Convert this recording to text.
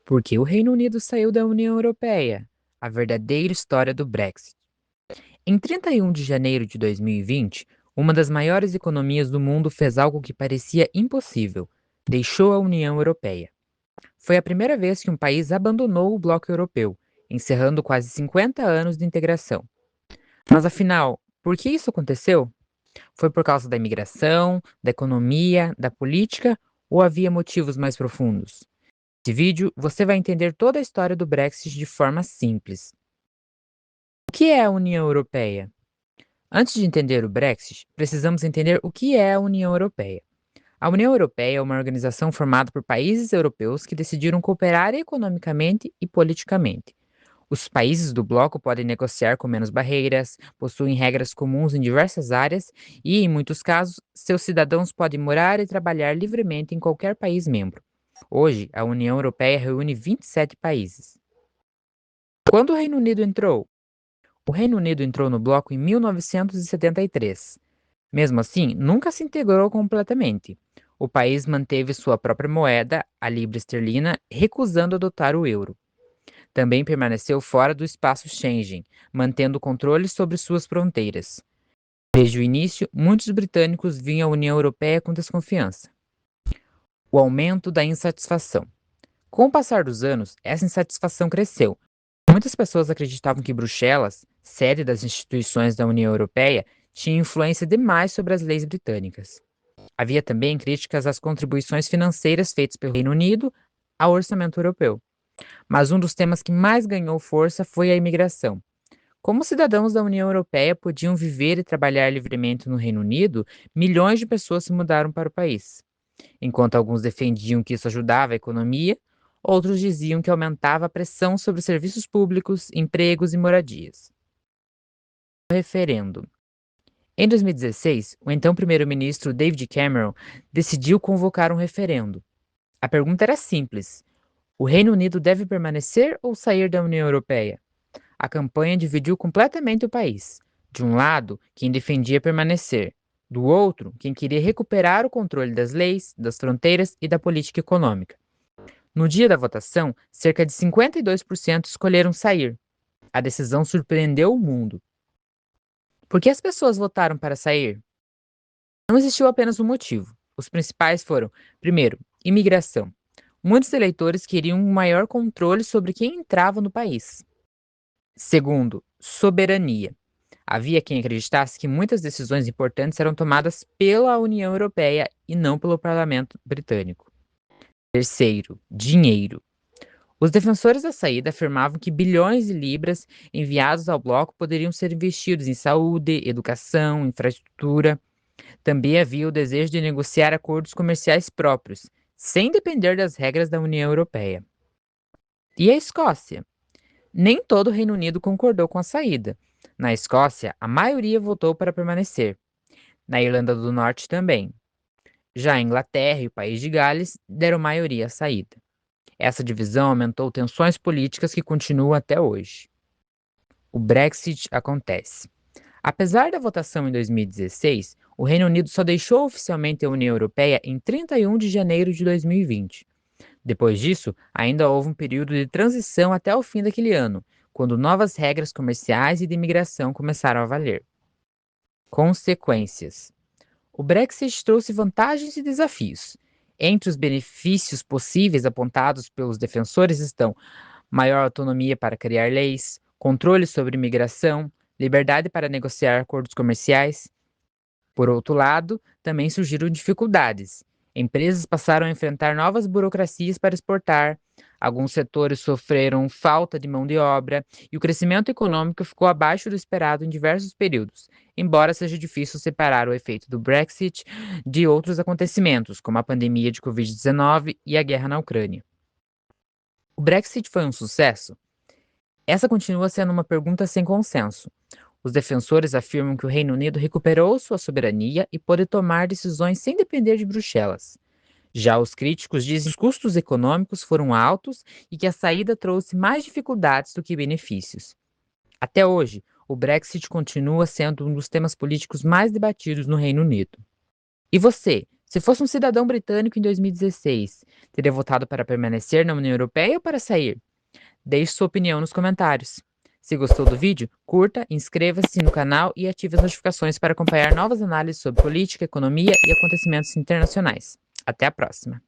Por que o Reino Unido saiu da União Europeia? A verdadeira história do Brexit. Em 31 de janeiro de 2020, uma das maiores economias do mundo fez algo que parecia impossível: deixou a União Europeia. Foi a primeira vez que um país abandonou o bloco europeu, encerrando quase 50 anos de integração. Mas afinal, por que isso aconteceu? Foi por causa da imigração, da economia, da política ou havia motivos mais profundos? Nesse vídeo, você vai entender toda a história do Brexit de forma simples. O que é a União Europeia? Antes de entender o Brexit, precisamos entender o que é a União Europeia. A União Europeia é uma organização formada por países europeus que decidiram cooperar economicamente e politicamente. Os países do bloco podem negociar com menos barreiras, possuem regras comuns em diversas áreas e, em muitos casos, seus cidadãos podem morar e trabalhar livremente em qualquer país membro. Hoje, a União Europeia reúne 27 países. Quando o Reino Unido entrou? O Reino Unido entrou no bloco em 1973. Mesmo assim, nunca se integrou completamente. O país manteve sua própria moeda, a libra esterlina, recusando adotar o euro. Também permaneceu fora do espaço Schengen, mantendo controle sobre suas fronteiras. Desde o início, muitos britânicos viam a União Europeia com desconfiança. O aumento da insatisfação. Com o passar dos anos, essa insatisfação cresceu. Muitas pessoas acreditavam que Bruxelas, sede das instituições da União Europeia, tinha influência demais sobre as leis britânicas. Havia também críticas às contribuições financeiras feitas pelo Reino Unido ao orçamento europeu. Mas um dos temas que mais ganhou força foi a imigração. Como cidadãos da União Europeia podiam viver e trabalhar livremente no Reino Unido, milhões de pessoas se mudaram para o país. Enquanto alguns defendiam que isso ajudava a economia, outros diziam que aumentava a pressão sobre serviços públicos, empregos e moradias. O referendo. Em 2016, o então primeiro-ministro David Cameron decidiu convocar um referendo. A pergunta era simples: o Reino Unido deve permanecer ou sair da União Europeia? A campanha dividiu completamente o país. De um lado, quem defendia permanecer. Do outro, quem queria recuperar o controle das leis, das fronteiras e da política econômica. No dia da votação, cerca de 52% escolheram sair. A decisão surpreendeu o mundo. Por que as pessoas votaram para sair? Não existiu apenas um motivo. Os principais foram: primeiro, imigração. Muitos eleitores queriam um maior controle sobre quem entrava no país. Segundo, soberania. Havia quem acreditasse que muitas decisões importantes eram tomadas pela União Europeia e não pelo Parlamento Britânico. Terceiro, dinheiro. Os defensores da saída afirmavam que bilhões de libras enviados ao bloco poderiam ser investidos em saúde, educação, infraestrutura. Também havia o desejo de negociar acordos comerciais próprios, sem depender das regras da União Europeia. E a Escócia? Nem todo o Reino Unido concordou com a saída. Na Escócia, a maioria votou para permanecer. Na Irlanda do Norte também. Já a Inglaterra e o País de Gales deram maioria à saída. Essa divisão aumentou tensões políticas que continuam até hoje. O Brexit acontece. Apesar da votação em 2016, o Reino Unido só deixou oficialmente a União Europeia em 31 de janeiro de 2020. Depois disso, ainda houve um período de transição até o fim daquele ano, quando novas regras comerciais e de imigração começaram a valer. Consequências. O Brexit trouxe vantagens e desafios. Entre os benefícios possíveis apontados pelos defensores estão maior autonomia para criar leis, controle sobre imigração, liberdade para negociar acordos comerciais. Por outro lado, também surgiram dificuldades. Empresas passaram a enfrentar novas burocracias para exportar, alguns setores sofreram falta de mão de obra e o crescimento econômico ficou abaixo do esperado em diversos períodos, embora seja difícil separar o efeito do Brexit de outros acontecimentos, como a pandemia de Covid-19 e a guerra na Ucrânia. O Brexit foi um sucesso? Essa continua sendo uma pergunta sem consenso. Os defensores afirmam que o Reino Unido recuperou sua soberania e pode tomar decisões sem depender de Bruxelas. Já os críticos dizem que os custos econômicos foram altos e que a saída trouxe mais dificuldades do que benefícios. Até hoje, o Brexit continua sendo um dos temas políticos mais debatidos no Reino Unido. E você, Se fosse um cidadão britânico em 2016, teria votado para permanecer na União Europeia ou para sair? Deixe sua opinião nos comentários. Se gostou do vídeo, curta, inscreva-se no canal e ative as notificações para acompanhar novas análises sobre política, economia e acontecimentos internacionais. Até a próxima!